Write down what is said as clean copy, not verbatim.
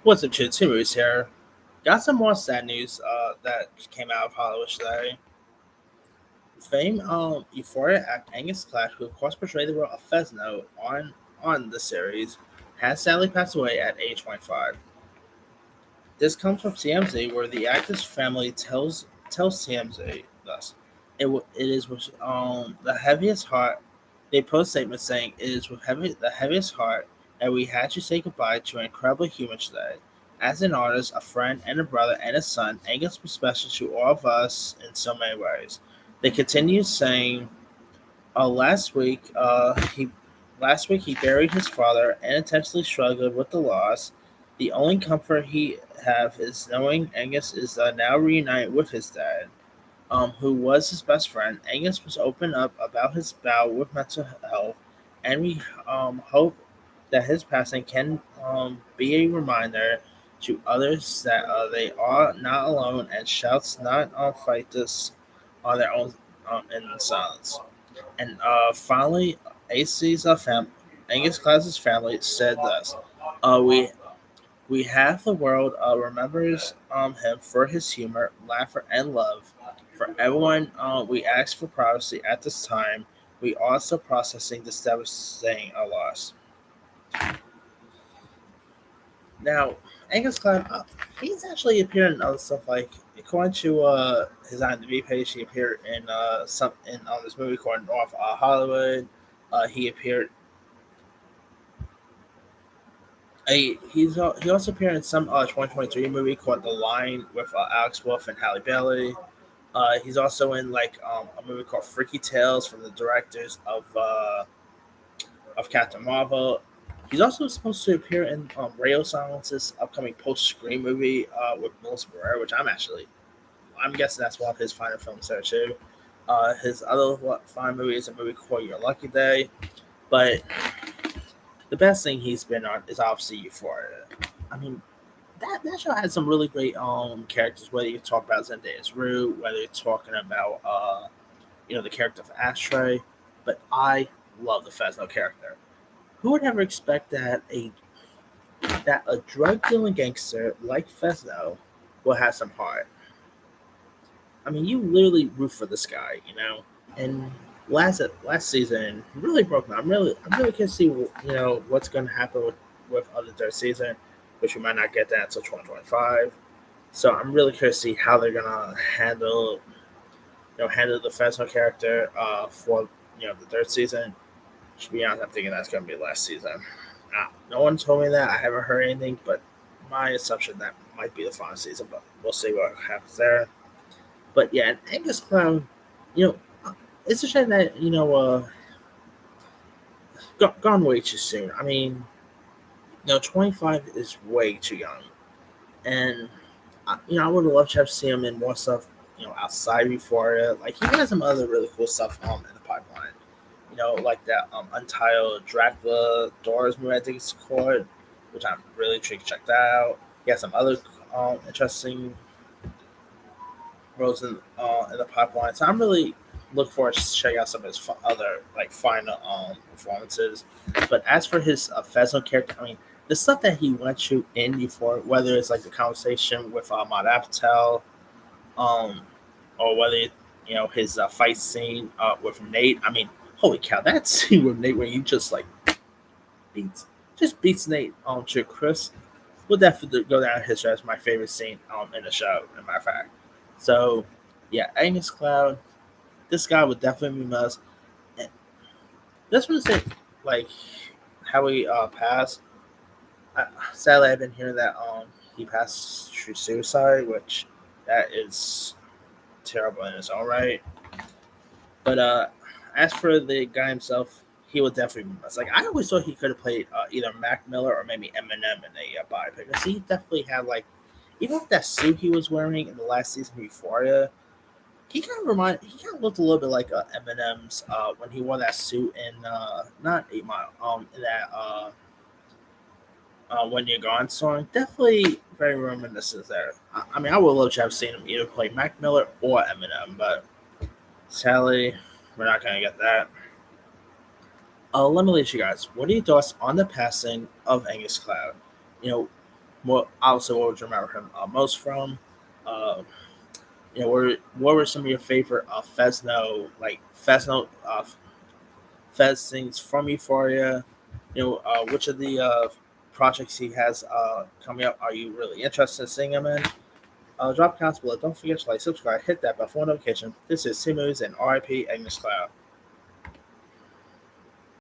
What's up, kids? Movies here. Got some more sad news that came out of Hollywood today. Fame Euphoria act Angus Cloud, who of course portrayed the role of Fresno on the series, has sadly passed away at age 25. This comes from TMZ, where the actor's family tells TMZ thus. It is with the heaviest heart. They post statement saying it is with the heaviest heart that we had to say goodbye to an incredible human today. As an artist, a friend, and a brother and a son, Angus was special to all of us in so many ways. They continue saying, uh, last week, uh, he last week he buried his father and intentionally struggled with the loss. The only comfort he have is knowing Angus is now reunited with his dad, who was his best friend. Angus was open up about his bout with mental health, and we hope that his passing can be a reminder to others that they are not alone and shouts not fight this on their own in silence. And finally, AC's Angus Cloud's family said this: we have the world remembers him for his humor, laughter, and love. For everyone, we ask for privacy at this time. We also processing this devastating loss. Now, Angus Cloud, he's actually appeared in other stuff like according to his IMDb page, he appeared in some in on this movie called North Hollywood. He appeared. He also appeared in some 2023 movie called The Line with Alex Wolff and Halle Bailey. He's also in like a movie called Freaky Tales from the directors of Captain Marvel. He's also supposed to appear in Radio Silence's upcoming post Scream movie with Melissa Barrera, which I'm guessing that's one of his final films there too. His other fine movie is a movie called Your Lucky Day, but the best thing he's been on is obviously Euphoria. I mean, that show had some really great characters. Whether you talk about Zendaya's Rue, whether you're talking about the character of Ashtray, but I love the Fresno character. Who would ever expect that a drug dealing gangster like Fresno will have some heart? I mean, you literally root for this guy, you know. And last season really broke me. I'm really curious to see what's going to happen with other third season, which we might not get that until 2025. So I'm really curious to see how they're gonna handle the Fresno character for the third season. To be honest, I'm thinking that's gonna be last season. No one told me that. I haven't heard anything, but my assumption that might be the final season. But we'll see what happens there. But yeah, Angus Cloud, you know, it's a shame that gone way too soon. I mean, 25 is way too young, and I would love to have seen him in more stuff, outside Euphoria. Like he has some other really cool stuff in the pipeline. Like that Untitled Dracula Doors movie, I think it's called, which I'm really intrigued to check that out. He has some other interesting roles in the pipeline, so I'm really looking forward to checking out some of his other like final performances. But as for his Fezno character, I mean, the stuff that he went through in Euphoria, whether it's like the conversation with Mad Apatow, um, or whether his fight scene with Nate. I mean, holy cow, that scene with Nate where he just like beats beats Nate to Chris will definitely go down in history as my favorite scene in the show. In matter of fact, so yeah, Angus Cloud, this guy would definitely be must. And this was it, like how he passed. Sadly, I've been hearing that he passed through suicide, which that is terrible in its own right. But as for the guy himself, he would definitely be best. Like I always thought he could have played either Mac Miller or maybe Eminem in a biopic. Because he definitely had like, even with that suit he was wearing in the last season of Euphoria, he kind of looked a little bit like Eminem's when he wore that suit in not 8 Mile in that When You're Gone song. Definitely very reminiscent there. I mean, I would love to have seen him either play Mac Miller or Eminem, but sadly, we're not gonna get that. Let me leave you guys. What are your thoughts on the passing of Angus Cloud? You know, Obviously, what would you remember him most from? Uh, what were some of your favorite Fez things from Euphoria? Which of the projects he has coming up are you really interested in seeing him in? Drop comments below. Don't forget to like, subscribe, hit that bell for notification. This is Simus and RIP Angus Cloud.